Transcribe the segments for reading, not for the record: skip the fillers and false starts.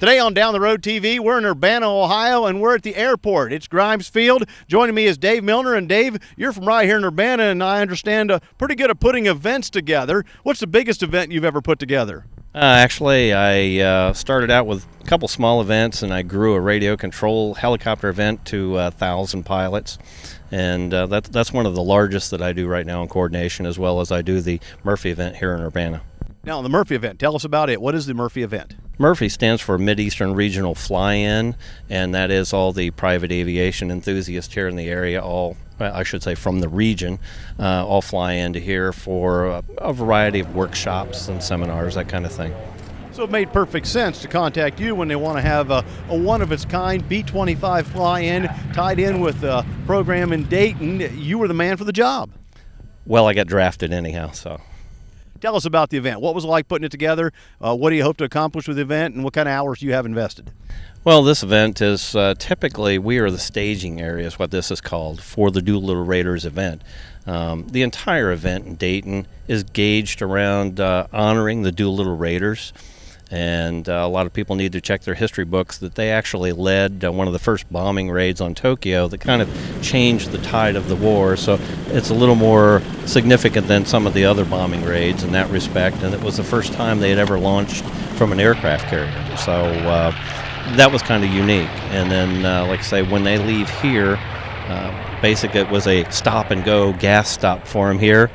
Today on Down the Road TV, we're in Urbana, Ohio, and we're at the airport. It's Grimes Field. Joining me is Dave Milner. And Dave, you're from right here in Urbana, and I understand pretty good at putting events together. What's the biggest event you've ever put together? Actually, I started out with a couple small events, and I grew a radio control helicopter event to 1,000 pilots. And that's one of the largest that I do right now in coordination, as well as I do the Murphy event here in Urbana. Now, the Murphy event, tell us about it. What is the Murphy event? Murphy stands for Mid-Eastern Regional Fly-In, and that is all the private aviation enthusiasts here in the area, I should say from the region, all fly into here for a variety of workshops and seminars, that kind of thing. So it made perfect sense to contact you when they want to have a one-of-its-kind B25 fly-in tied in with a program in Dayton. You were the man for the job. Well, I got drafted anyhow, so. Tell us about the event. What was it like putting it together? What do you hope to accomplish with the event, and what kind of hours do you have invested? Well, this event is typically, we are the staging area is what this is called for the Doolittle Raiders event. The entire event in Dayton is gauged around honoring the Doolittle Raiders. And a lot of people need to check their history books that they actually led one of the first bombing raids on Tokyo that kind of changed the tide of the war. So it's a little more significant than some of the other bombing raids in that respect. And it was the first time they had ever launched from an aircraft carrier. So that was kind of unique. And then, like I say, when they leave here, basically it was a stop-and-go gas stop for them here.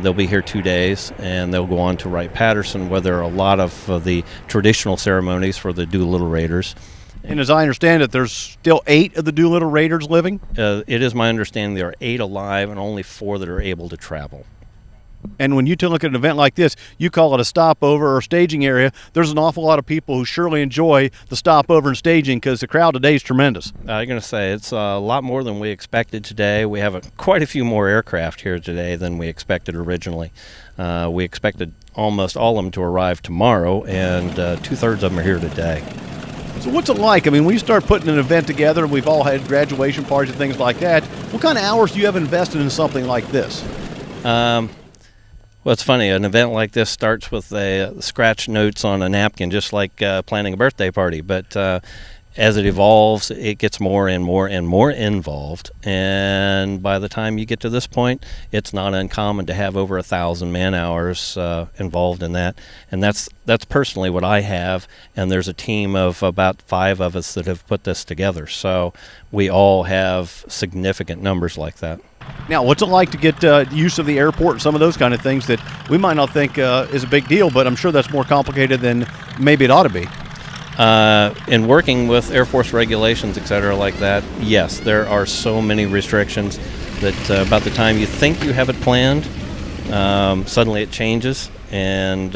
They'll be here 2 days, and they'll go on to Wright-Patterson, where there are a lot of the traditional ceremonies for the Doolittle Raiders. And as I understand it, there's still 8 of the Doolittle Raiders living? It is my understanding there are 8 alive and only 4 that are able to travel. And when you look at an event like this, you call it a stopover or staging area. There's an awful lot of people who surely enjoy the stopover and staging because the crowd today is tremendous. I'm going to say it's a lot more than we expected today. We have quite a few more aircraft here today than we expected originally. We expected almost all of them to arrive tomorrow, and 2/3 of them are here today. So what's it like? I mean, when you start putting an event together, we've all had graduation parties and things like that. What kind of hours do you have invested in something like this? Well, it's funny. An event like this starts with scratch notes on a napkin, just like planning a birthday party. But as it evolves, it gets more and more and more involved. And by the time you get to this point, it's not uncommon to have over 1,000 man-hours involved in that. And that's personally what I have. And there's a team of about 5 of us that have put this together. So we all have significant numbers like that. Now, what's it like to get use of the airport and some of those kind of things that we might not think is a big deal, but I'm sure that's more complicated than maybe it ought to be? In working with Air Force regulations, et cetera, like that, yes, there are so many restrictions that about the time you think you have it planned, suddenly it changes, and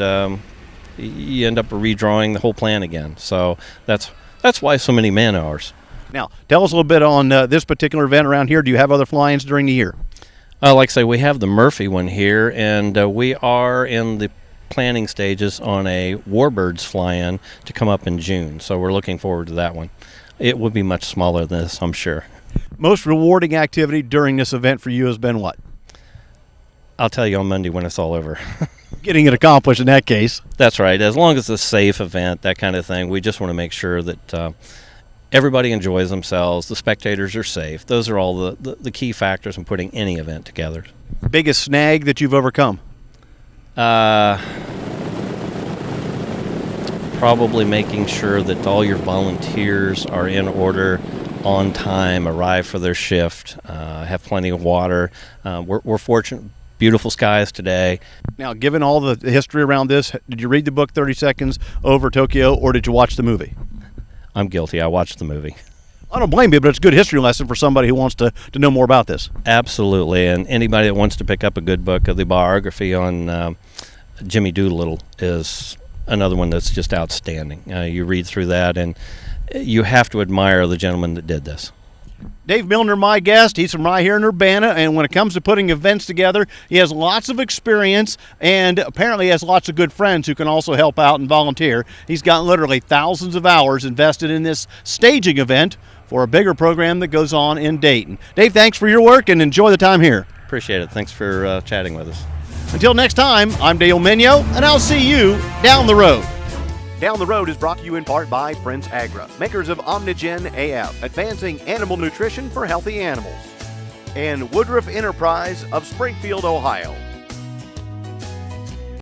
you end up redrawing the whole plan again. So that's why so many man-hours. Now, tell us a little bit on this particular event around here. Do you have other fly-ins during the year? Like I say, we have the Murphy one here, and we are in the planning stages on a Warbirds fly-in to come up in June. So we're looking forward to that one. It would be much smaller than this, I'm sure. Most rewarding activity during this event for you has been what? I'll tell you on Monday when it's all over. Getting it accomplished in that case. That's right. As long as it's a safe event, that kind of thing, we just want to make sure that everybody enjoys themselves, the spectators are safe. Those are all the key factors in putting any event together. Biggest snag that you've overcome? Probably making sure that all your volunteers are in order, on time, arrive for their shift, have plenty of water. We're fortunate. Beautiful skies today. Now, given all the history around this, did you read the book 30 Seconds Over Tokyo, or did you watch the movie? I'm guilty. I watched the movie. I don't blame you, but it's a good history lesson for somebody who wants to know more about this. Absolutely, and anybody that wants to pick up a good book, the biography on Jimmy Doolittle is another one that's just outstanding. You read through that, and you have to admire the gentleman that did this. Dave Milner, my guest. He's from right here in Urbana, and when it comes to putting events together, he has lots of experience, and apparently has lots of good friends who can also help out and volunteer. He's got literally thousands of hours invested in this staging event for a bigger program that goes on in Dayton. Dave, thanks for your work, and enjoy the time here. Appreciate it. Thanks for chatting with us. Until next time, I'm Dale Minyo, and I'll see you down the road. Down the Road is brought to you in part by Prince Agra, makers of Omnigen AF, advancing animal nutrition for healthy animals, and Woodruff Enterprise of Springfield, Ohio.